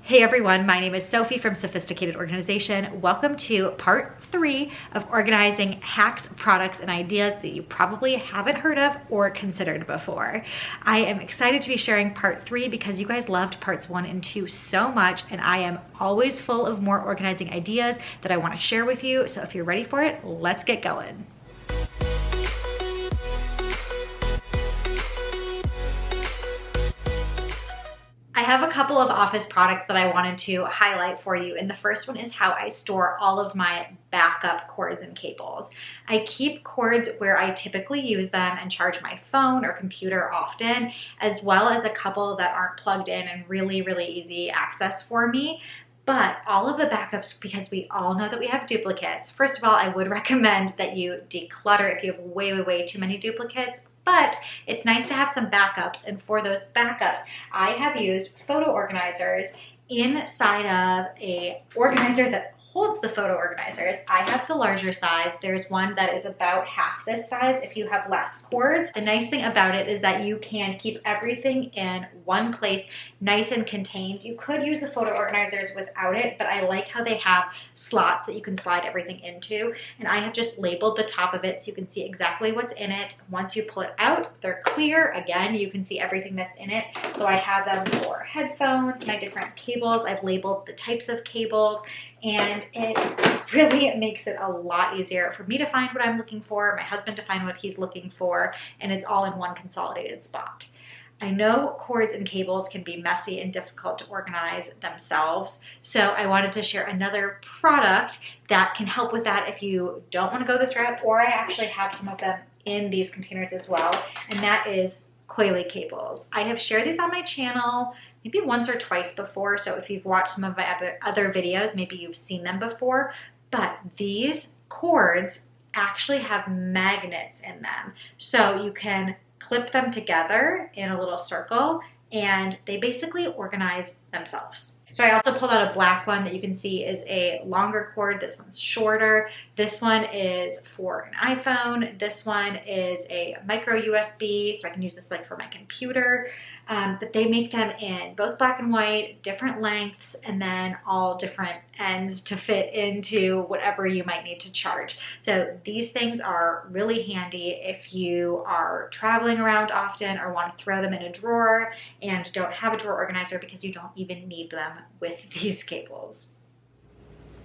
Hey everyone, my name is Sophie from Sophisticated Organization. Welcome to part 3 of organizing hacks, products, and ideas that you probably haven't heard of or considered before. I am excited to be sharing part 3 because you guys loved parts 1 and 2 so much, and I am always full of more organizing ideas that I want to share with you. So if you're ready for it, let's get going. I have a couple of office products that I wanted to highlight for you, and the first one is how I store all of my backup cords and cables. I keep cords where I typically use them and charge my phone or computer often, as well as a couple that aren't plugged in and really easy access for me. But all of the backups, because we all know that we have duplicates. First of all, I would recommend that you declutter if you have way too many duplicates. But it's nice to have some backups, and for those backups, I have used photo organizers inside of a organizer that holds the photo organizers. I have the larger size. There's one that is about half this size if you have less cords. The nice thing about it is that you can keep everything in one place, nice and contained. You could use the photo organizers without it, but I like how they have slots that you can slide everything into, and I have just labeled the top of it so you can see exactly what's in it. Once you pull it out, they're clear. Again, you can see everything that's in it. So I have them for headphones, my different cables. I've labeled the types of cables, and it really makes it a lot easier for me to find what I'm looking for, my husband to find what he's looking for, and it's all in one consolidated spot. I know cords and cables can be messy and difficult to organize themselves, so I wanted to share another product that can help with that if you don't want to go this route, or I actually have some of them in these containers as well, and that is coily cables. I have shared these on my channel maybe once or twice before, so if you've watched some of my other videos, maybe you've seen them before, but these cords actually have magnets in them. So you can clip them together in a little circle, and they basically organize themselves. So I also pulled out a black one that you can see is a longer cord. This one's shorter. This one is for an iPhone. This one is a micro USB, so I can use this like for my computer. But they make them in both black and white, different lengths, and then all different ends to fit into whatever you might need to charge. So these things are really handy if you are traveling around often or want to throw them in a drawer and don't have a drawer organizer because you don't even need them with these cables.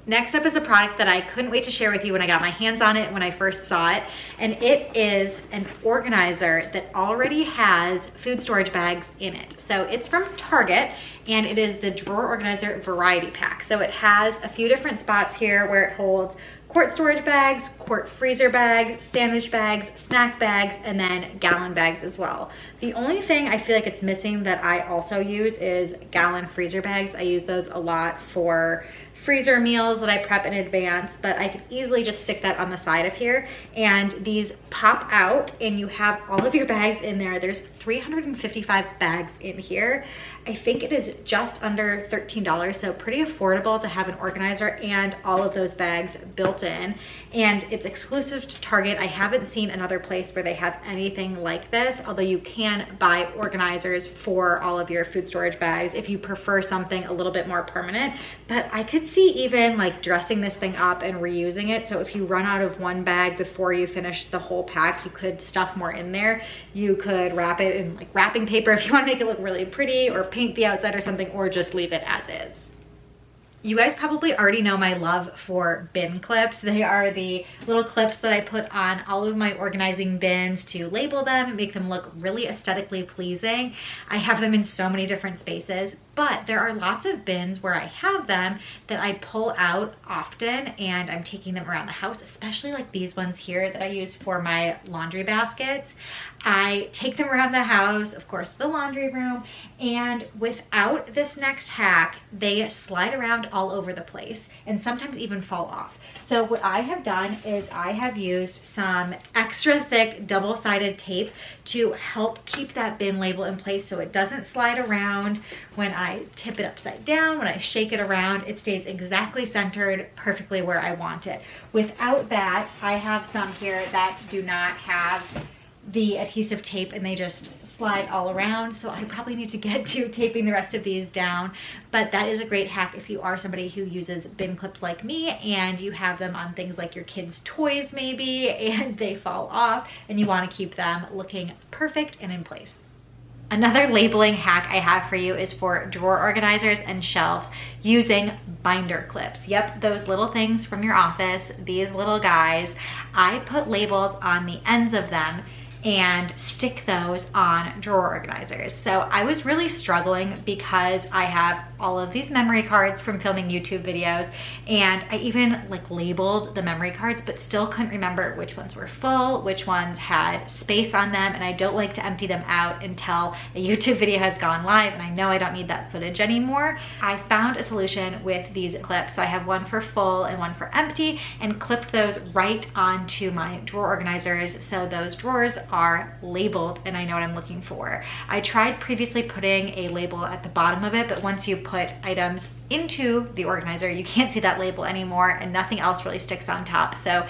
Next up is a product that I couldn't wait to share with you when I got my hands on it when I first saw it, and it is an organizer that already has food storage bags in it. So it's from Target, and it is the Drawer Organizer Variety Pack. So it has a few different spots here where it holds quart storage bags, quart freezer bags, sandwich bags, snack bags, and then gallon bags as well. The only thing I feel like it's missing that I also use is gallon freezer bags. I use those a lot for freezer meals that I prep in advance, but I could easily just stick that on the side of here, and these pop out and you have all of your bags in there. There's 355 bags in here. I think it is just under $13, so pretty affordable to have an organizer and all of those bags built in, and it's exclusive to Target. I haven't seen another place where they have anything like this, although you can buy organizers for all of your food storage bags if you prefer something a little bit more permanent. But I could see even like dressing this thing up and reusing it, so if you run out of one bag before you finish the whole pack, you could stuff more in there. You could wrap it in like wrapping paper if you want to make it look really pretty, or paint the outside or something, or just leave it as is. You guys probably already know my love for bin clips. They are the little clips that I put on all of my organizing bins to label them and make them look really aesthetically pleasing. I have them in so many different spaces, but there are lots of bins where I have them that I pull out often, and I'm taking them around the house, especially like these ones here that I use for my laundry baskets. I take them around the house, of course, the laundry room, and without this next hack, they slide around all over the place and sometimes even fall off. So what I have done is I have used some extra thick double-sided tape to help keep that bin label in place so it doesn't slide around. When I tip it upside down, when I shake it around, it stays exactly centered perfectly where I want it. Without that, I have some here that do not have the adhesive tape and they just slide all around. So I probably need to get to taping the rest of these down, but that is a great hack if you are somebody who uses bin clips like me and you have them on things like your kids' toys maybe and they fall off and you want to keep them looking perfect and in place. Another labeling hack I have for you is for drawer organizers and shelves using binder clips. Yep, those little things from your office, these little guys. I put labels on the ends of them and stick those on drawer organizers. So I was really struggling because I have all of these memory cards from filming YouTube videos, and I even like labeled the memory cards but still couldn't remember which ones were full, which ones had space on them, and I don't like to empty them out until a YouTube video has gone live and I know I don't need that footage anymore. I found a solution with these clips. So I have one for full and one for empty, and clipped those right onto my drawer organizers so those drawers are labeled and I know what I'm looking for. I tried previously putting a label at the bottom of it, but once you put items into the organizer, you can't see that label anymore and nothing else really sticks on top. So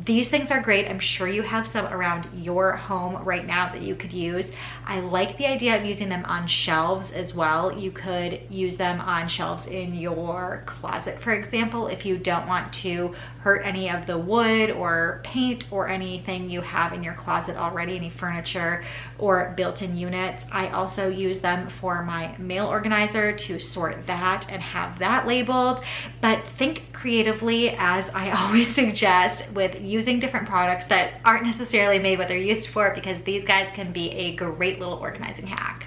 these things are great. I'm sure you have some around your home right now that you could use. I like the idea of using them on shelves as well. You could use them on shelves in your closet, for example, if you don't want to hurt any of the wood or paint or anything you have in your closet already, any furniture or built-in units. I also use them for my mail organizer to sort that and have that labeled. But think creatively, as I always suggest, with using different products that aren't necessarily made what they're used for, because these guys can be a great little organizing hack.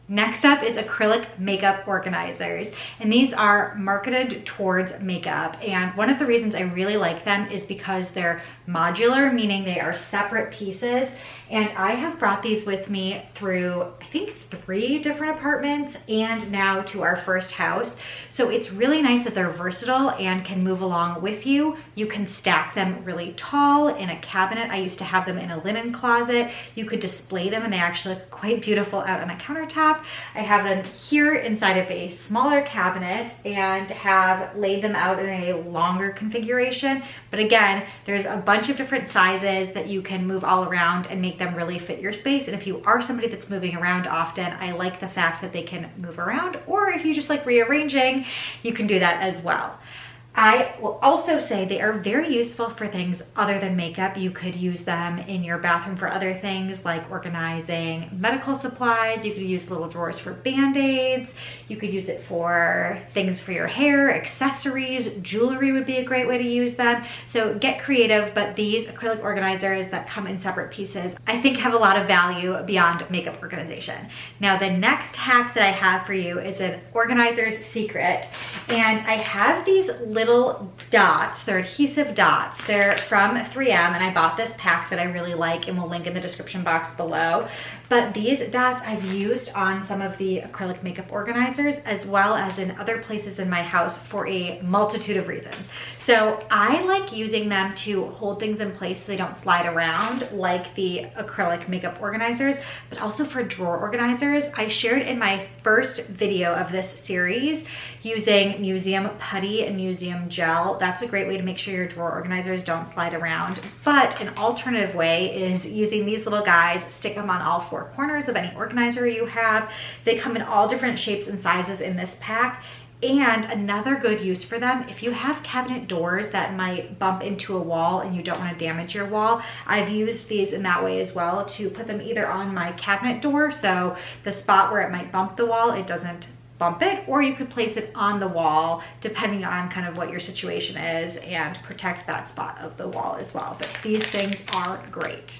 Next up is acrylic makeup organizers, and these are marketed towards makeup, and one of the reasons I really like them is because they're modular, meaning they are separate pieces, and I have brought these with me through I think 3 different apartments and now to our first house. So it's really nice that they're versatile and can move along with you. You can stack them really tall in a cabinet. I used to have them in a linen closet. You could display them and they actually look quite beautiful out on a countertop. I have them here inside of a smaller cabinet and have laid them out in a longer configuration. But again, there's a bunch of different sizes that you can move all around and make them really fit your space. And if you are somebody that's moving around often, I like the fact that they can move around, or if you just like rearranging, you can do that as well. I will also say they are very useful for things other than makeup. You could use them in your bathroom for other things like organizing medical supplies. You could use little drawers for Band-Aids. You could use it for things for your hair, accessories, jewelry would be a great way to use them. So get creative, but these acrylic organizers that come in separate pieces, I think have a lot of value beyond makeup organization. Now, the next hack that I have for you is an organizer's secret. And I have these little dots. They're adhesive dots. They're from 3M, and I bought this pack that I really like and will link in the description box below. But these dots I've used on some of the acrylic makeup organizers as well as in other places in my house for a multitude of reasons. So I like using them to hold things in place so they don't slide around like the acrylic makeup organizers, but also for drawer organizers. I shared in my first video of this series using museum putty and museum gel. That's a great way to make sure your drawer organizers don't slide around. But an alternative way is using these little guys, stick them on all 4 corners of any organizer you have. They come in all different shapes and sizes in this pack. And another good use for them, if you have cabinet doors that might bump into a wall and you don't want to damage your wall, I've used these in that way as well, to put them either on my cabinet door, so the spot where it might bump the wall, it doesn't bump it, or you could place it on the wall depending on kind of what your situation is and protect that spot of the wall as well. But these things are great.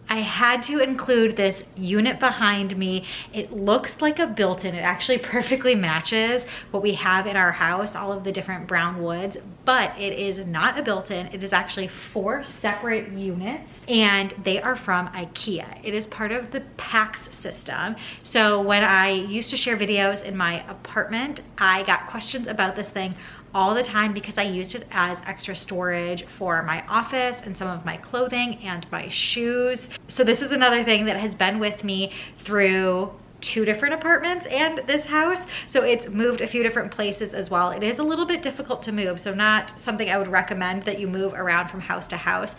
I had to include this unit behind me. It looks like a built-in. It actually perfectly matches what we have in our house, all of the different brown woods, but it is not a built-in. It is actually 4 separate units, and they are from IKEA. It is part of the PAX system. So when I used to share videos in my apartment, I got questions about this thing all the time because I used it as extra storage for my office and some of my clothing and my shoes. So this is another thing that has been with me through 2 different apartments and this house. So it's moved a few different places as well. It is a little bit difficult to move, so not something I would recommend that you move around from house to house.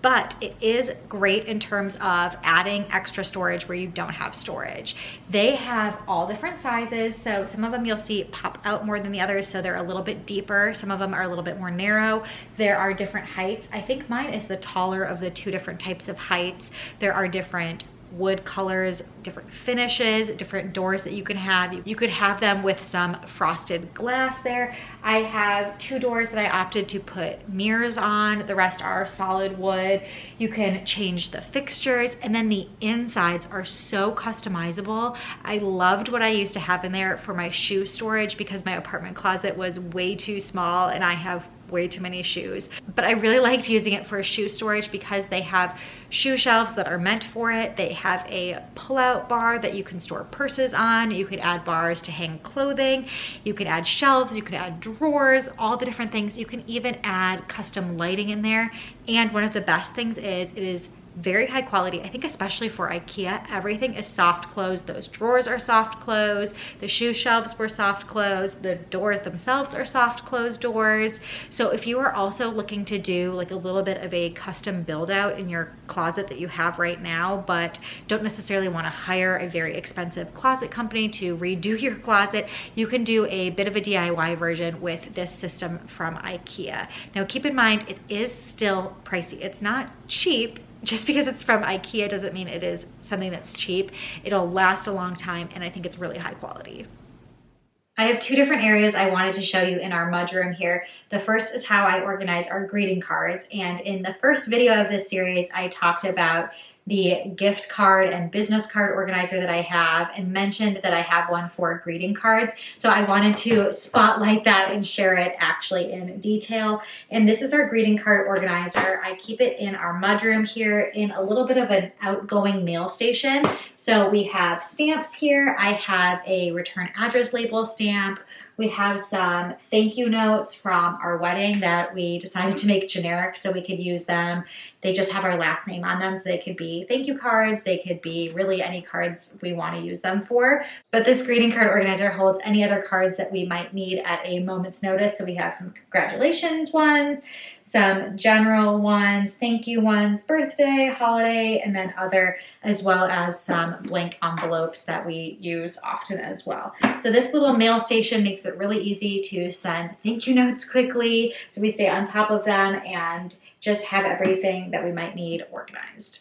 but it is great in terms of adding extra storage where you don't have storage. They have all different sizes, so some of them you'll see pop out more than the others, so they're a little bit deeper. Some of them are a little bit more narrow. There are different heights. I think mine is the taller of the two different types of heights. There are different wood colors, different finishes, different doors that you can have. You could have them with some frosted glass there. I have 2 doors that I opted to put mirrors on. The rest are solid wood. You can change the fixtures, and then the insides are so customizable. I loved what I used to have in there for my shoe storage because my apartment closet was way too small and I have way too many shoes. But I really liked using it for shoe storage because they have shoe shelves that are meant for it. They have a pull-out bar that you can store purses on. You could add bars to hang clothing. You could add shelves, you could add drawers, all the different things. You can even add custom lighting in there. And one of the best things is it is very high quality. I think especially for IKEA, everything is soft close. Those drawers are soft close. The shoe shelves were soft close. The doors themselves are soft close doors. So if you are also looking to do like a little bit of a custom build out in your closet that you have right now, but don't necessarily want to hire a very expensive closet company to redo your closet, you can do a bit of a DIY version with this system from IKEA. Now keep in mind, it is still pricey. It's not cheap. Just because it's from IKEA doesn't mean it is something that's cheap. It'll last a long time, and I think it's really high quality. I have 2 different areas I wanted to show you in our mudroom here. The first is how I organize our greeting cards, and in the first video of this series, I talked about the gift card and business card organizer that I have and mentioned that I have one for greeting cards. So I wanted to spotlight that and share it actually in detail. And this is our greeting card organizer. I keep it in our mudroom here in a little bit of an outgoing mail station. So we have stamps here. I have a return address label stamp. We have some thank you notes from our wedding that we decided to make generic so we could use them. They just have our last name on them, so they could be thank you cards. They could be really any cards we want to use them for. But this greeting card organizer holds any other cards that we might need at a moment's notice. So we have some congratulations ones, some general ones, thank you ones, birthday, holiday, and then other, as well as some blank envelopes that we use often as well. So this little mail station makes it really easy to send thank you notes quickly, so we stay on top of them and just have everything that we might need organized.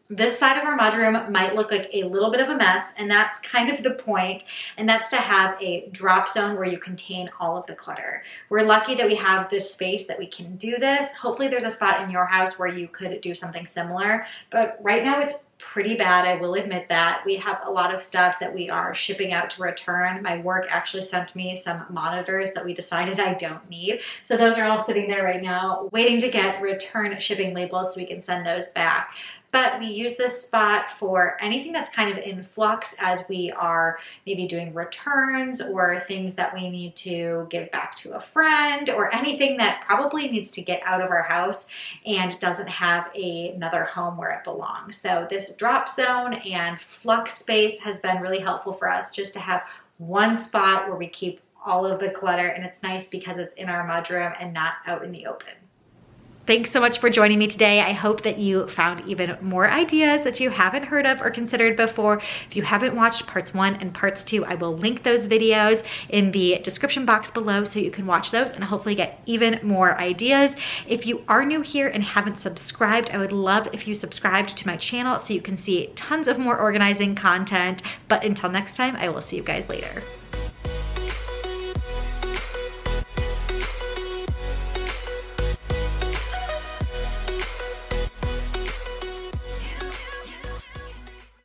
This side of our mudroom might look like a little bit of a mess, and that's kind of the point, and that's to have a drop zone where you contain all of the clutter. We're lucky that we have this space that we can do this. Hopefully there's a spot in your house where you could do something similar, but right now it's pretty bad, I will admit that. We have a lot of stuff that we are shipping out to return. My work actually sent me some monitors that we decided I don't need. So those are all sitting there right now, waiting to get return shipping labels so we can send those back. But we use this spot for anything that's kind of in flux as we are maybe doing returns or things that we need to give back to a friend or anything that probably needs to get out of our house and doesn't have another home where it belongs. So this drop zone and flux space has been really helpful for us just to have one spot where we keep all of the clutter, and it's nice because it's in our mudroom and not out in the open. Thanks so much for joining me today. I hope that you found even more ideas that you haven't heard of or considered before. If you haven't watched parts 1 and parts 2, I will link those videos in the description box below so you can watch those and hopefully get even more ideas. If you are new here and haven't subscribed, I would love if you subscribed to my channel so you can see tons of more organizing content. But until next time, I will see you guys later.